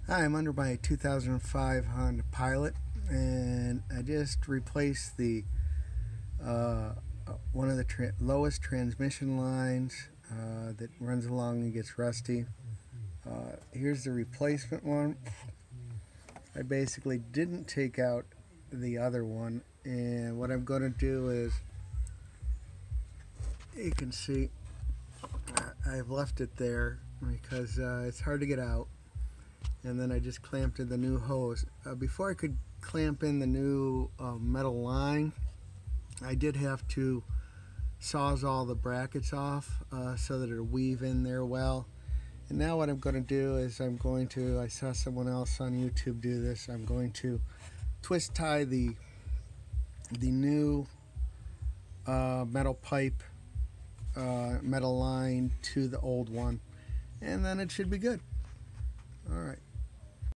Hi, I'm under my 2005 Honda Pilot, and I just replaced the one of the lowest transmission lines that runs along and gets rusty. Here's the replacement one. I basically didn't take out the other one, and what I'm going to do is, you can see, I've left it there because it's hard to get out. And then I just clamped in the new hose. Before I could clamp in the new metal line, I did have to sawzall the brackets off so that it'll weave in there well. And now what I'm going to do is I saw someone else on YouTube do this. I'm going to twist tie the new metal pipe, metal line to the old one, and then it should be good.